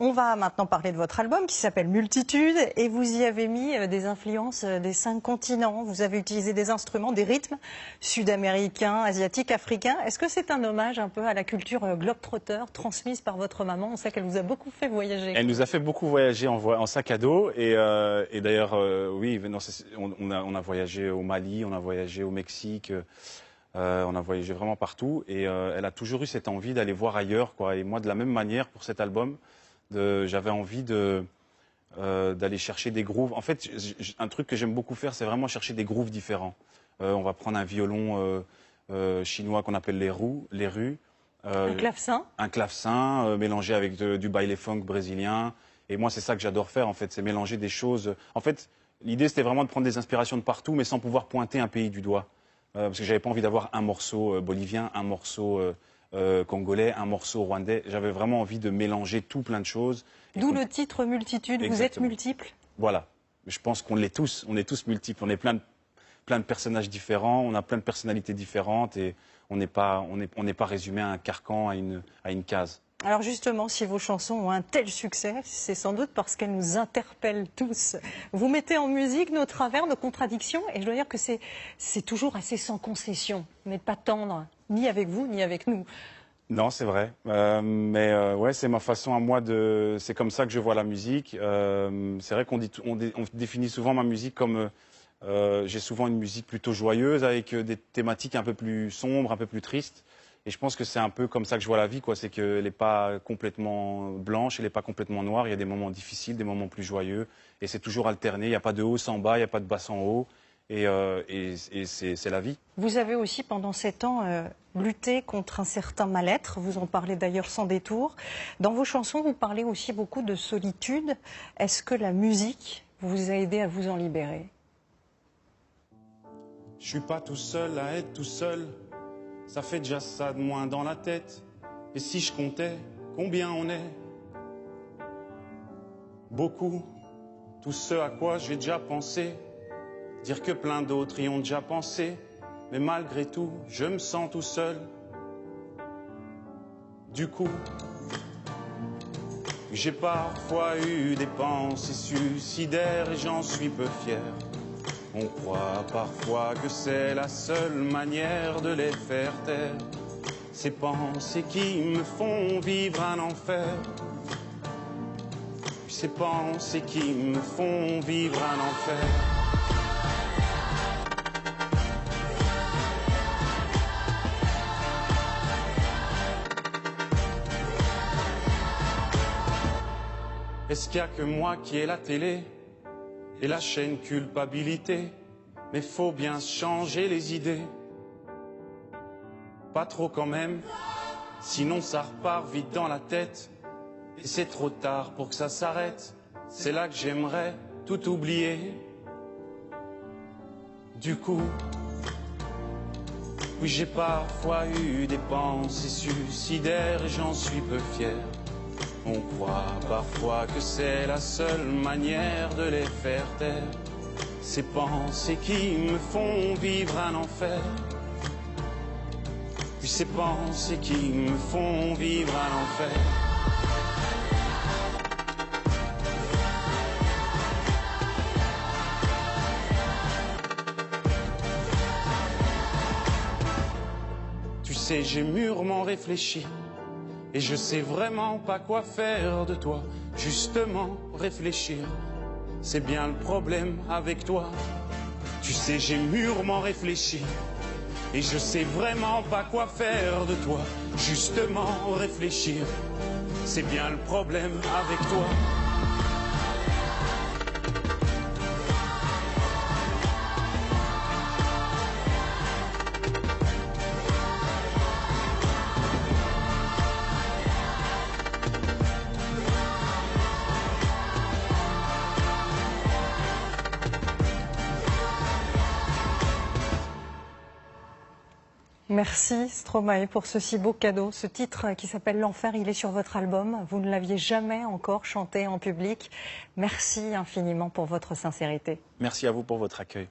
On va maintenant parler de votre album qui s'appelle Multitude et vous y avez mis des influences des 5 continents. Vous avez utilisé des instruments, des rythmes sud-américains, asiatiques, africains. Est-ce que c'est un hommage un peu à la culture globe-trotter transmise par votre maman? On sait qu'elle vous a beaucoup fait voyager. Elle nous a fait beaucoup voyager en sac à dos et d'ailleurs, oui, non, on a voyagé au Mali, on a voyagé au Mexique. On a voyagé vraiment partout et elle a toujours eu cette envie d'aller voir ailleurs, quoi. Et moi, de la même manière, pour cet album, j'avais envie d'aller chercher des grooves. En fait, un truc que j'aime beaucoup faire, c'est vraiment chercher des grooves différents. On va prendre un violon chinois qu'on appelle les rues. Un clavecin. Un clavecin mélangé avec du baile funk brésilien. Et moi, c'est ça que j'adore faire, en fait, c'est mélanger des choses. En fait, l'idée, c'était vraiment de prendre des inspirations de partout, mais sans pouvoir pointer un pays du doigt. Parce que j'avais pas envie d'avoir un morceau bolivien, un morceau congolais, un morceau rwandais. J'avais vraiment envie de mélanger tout plein de choses. D'où le titre Multitude. Exactement. Vous êtes multiples. Voilà. Je pense qu'on l'est tous. On est tous multiples. On est plein de personnages différents. On a plein de personnalités différentes et on n'est pas résumé à un carcan, à une case. Alors justement, si vos chansons ont un tel succès, c'est sans doute parce qu'elles nous interpellent tous. Vous mettez en musique nos travers, nos contradictions, et je dois dire que c'est toujours assez sans concession. Vous n'êtes pas tendre, ni avec vous, ni avec nous. Non, c'est vrai. Ouais, c'est ma façon à moi de... C'est comme ça que je vois la musique. C'est vrai qu'on définit souvent ma musique comme... j'ai souvent une musique plutôt joyeuse, avec des thématiques un peu plus sombres, un peu plus tristes. Et je pense que c'est un peu comme ça que je vois la vie, quoi. C'est qu'elle n'est pas complètement blanche, elle n'est pas complètement noire. Il y a des moments difficiles, des moments plus joyeux. Et c'est toujours alterné. Il n'y a pas de haut sans bas, il n'y a pas de bas sans haut. Et c'est la vie. Vous avez aussi, pendant 7 ans, lutté contre un certain mal-être. Vous en parlez d'ailleurs sans détour. Dans vos chansons, vous parlez aussi beaucoup de solitude. Est-ce que la musique vous a aidé à vous en libérer? Je suis pas tout seul à être tout seul. Ça fait déjà ça de moins dans la tête. Et si je comptais combien on est? Beaucoup. Tout ce à quoi j'ai déjà pensé. Dire que plein d'autres y ont déjà pensé. Mais malgré tout, je me sens tout seul. Du coup, j'ai parfois eu des pensées suicidaires et j'en suis peu fier. On croit parfois que c'est la seule manière de les faire taire. Ces pensées qui me font vivre un enfer. Ces pensées qui me font vivre un enfer. Est-ce qu'il n'y a que moi qui ai la télé et la chaîne culpabilité? Mais faut bien changer les idées. Pas trop quand même, sinon ça repart vite dans la tête. Et c'est trop tard pour que ça s'arrête. C'est là que j'aimerais tout oublier. Du coup, oui, j'ai parfois eu des pensées suicidaires et j'en suis peu fier. On croit parfois que c'est la seule manière de les faire taire. Ces pensées qui me font vivre un enfer. Puis ces pensées qui me font vivre un enfer. Tu sais, j'ai mûrement réfléchi. Et je sais vraiment pas quoi faire de toi. Justement, réfléchir, c'est bien le problème avec toi. Tu sais, j'ai mûrement réfléchi. Et je sais vraiment pas quoi faire de toi. Justement, réfléchir, c'est bien le problème avec toi. Merci Stromae pour ce si beau cadeau. Ce titre qui s'appelle L'Enfer, il est sur votre album. Vous ne l'aviez jamais encore chanté en public. Merci infiniment pour votre sincérité. Merci à vous pour votre accueil.